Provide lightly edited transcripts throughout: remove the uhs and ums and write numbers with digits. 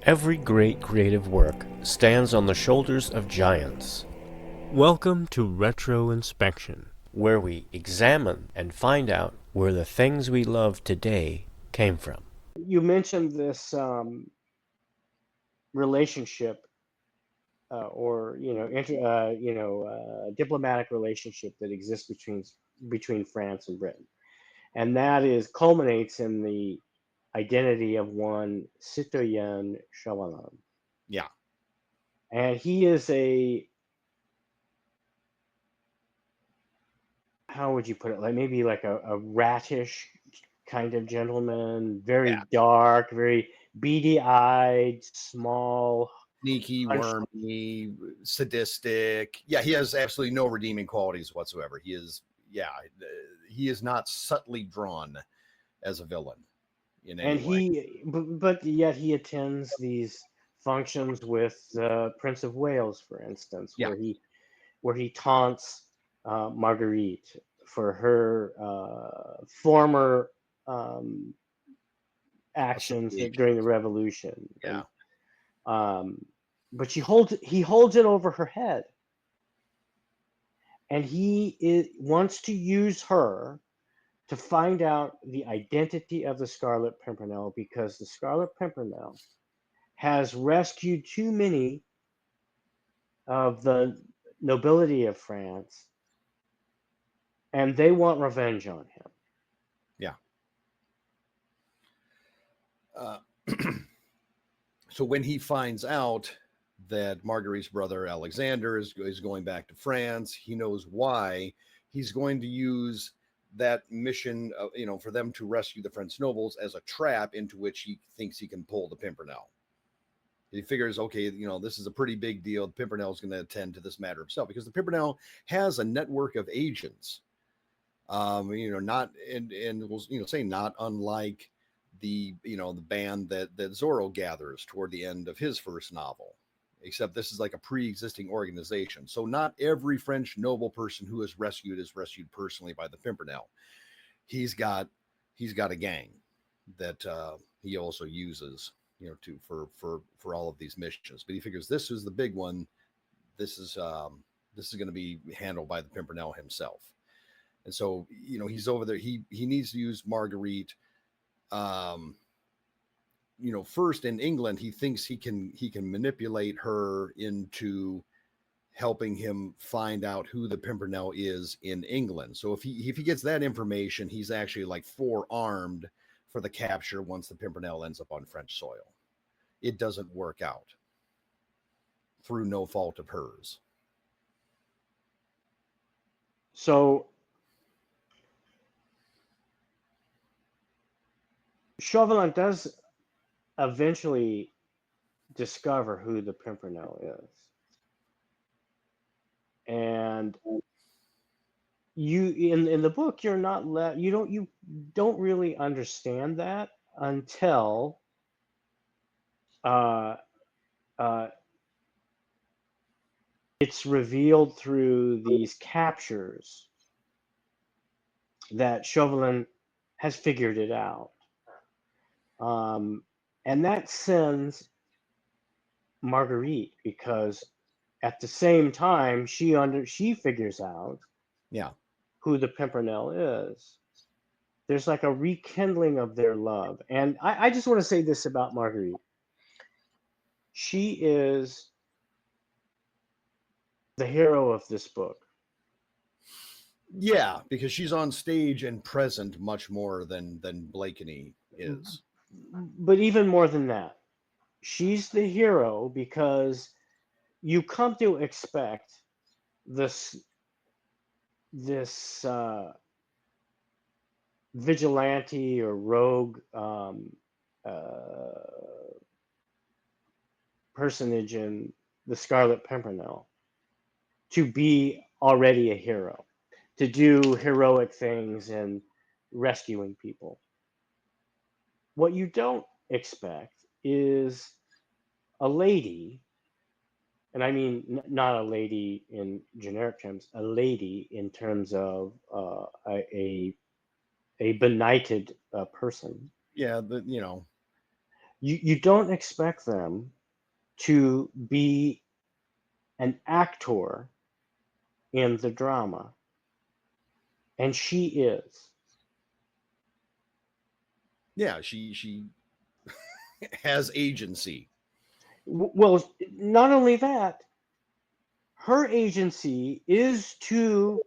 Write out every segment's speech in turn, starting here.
Every great creative work stands on the shoulders of giants. Welcome to RetroInspection, where we examine and find out where the things we love today came from. You mentioned this relationship, diplomatic relationship that exists between France and Britain, and that is culminates in the identity of one Citoyen Chauvelin. Yeah. And he is how would you put it? Like maybe like a rattish kind of gentleman, very dark, very beady-eyed, small, sneaky, wormy, sadistic. Yeah, he has absolutely no redeeming qualities whatsoever. He is not subtly drawn as a villain in any way. But yet he attends these functions with Prince of Wales, for instance, where he taunts Marguerite for her former actions during the Revolution. Yeah. But he holds it over her head, and he wants to use her to find out the identity of the Scarlet Pimpernel, because the Scarlet Pimpernel has rescued too many of the nobility of France, and they want revenge on him. Yeah. So when he finds out that Marguerite's brother Alexander is going back to France, he knows why. He's going to use that mission, for them to rescue the French nobles as a trap into which he thinks he can pull the Pimpernel. He figures, okay, this is a pretty big deal. The Pimpernel is going to attend to this matter himself, because the Pimpernel has a network of agents. Not unlike the band that Zorro gathers toward the end of his first novel, except this is like a pre-existing organization. So not every French noble person who is rescued personally by the Pimpernel. He's got a gang that he also uses, for all of these missions. But he figures this is the big one. This is going to be handled by the Pimpernel himself. And so, he's over there. He needs to use Marguerite. First in England, he thinks he can manipulate her into helping him find out who the Pimpernel is in England. So if he gets that information, he's actually like forearmed for the capture once the Pimpernel ends up on French soil. It doesn't work out through no fault of hers. So Chauvelin does eventually discover who the Pimpernel is. And you in the book, you're not you don't really understand that until it's revealed through these captures that Chauvelin has figured it out. And that sends Marguerite, because at the same time she figures out who the Pimpernel is. There's like a rekindling of their love. And I just want to say this about Marguerite. She is the hero of this book. Yeah, because she's on stage and present much more than Blakeney is. But even more than that, she's the hero because you come to expect this vigilante or rogue personage in the Scarlet Pimpernel to be already a hero, to do heroic things and rescuing people. What you don't expect is a lady, and I mean not a lady in generic terms, a lady in terms of a benighted person. Yeah, You don't expect them to be an actor in the drama, and she is. Yeah, she has agency. Well, not only that, her agency is to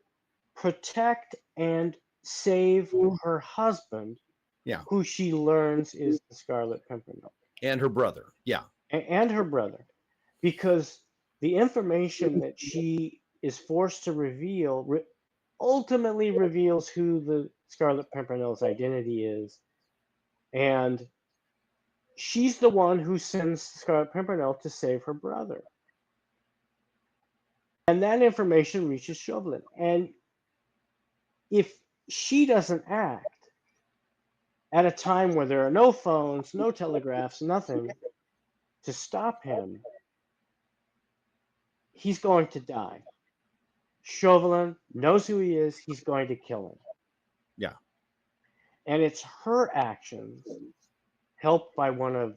protect and save her husband, Yeah, who she learns is the Scarlet Pimpernel, and her brother. Yeah, and her brother, because the information that she is forced to reveal ultimately reveals who the Scarlet Pimpernel's identity is, and she's the one who sends Scarlet Pimpernel to save her brother. And that information reaches Chauvelin. And if she doesn't act at a time where there are no phones, no telegraphs, nothing to stop him, he's going to die. Chauvelin knows who he is, he's going to kill him. yeah. And it's her actions, helped by one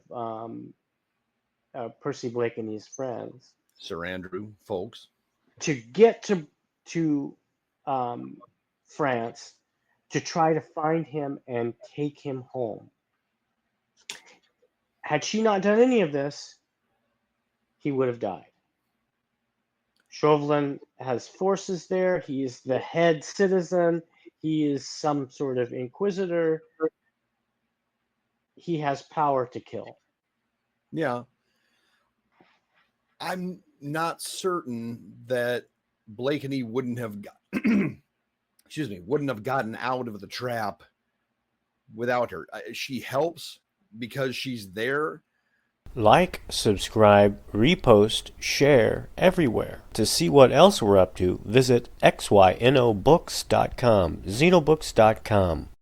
of Percy Blakeney's friends, Sir Andrew, folks. to get to France to try to find him and take him home. Had she not done any of this, he would have died. Chauvelin has forces there. He is the head citizen. He is some sort of inquisitor. He has power to kill. Yeah. I'm not certain that Blakeney wouldn't have wouldn't have gotten out of the trap without her. She helps because she's there. Like, subscribe, repost, share everywhere. To see what else we're up to, visit xynobooks.com, xenobooks.com.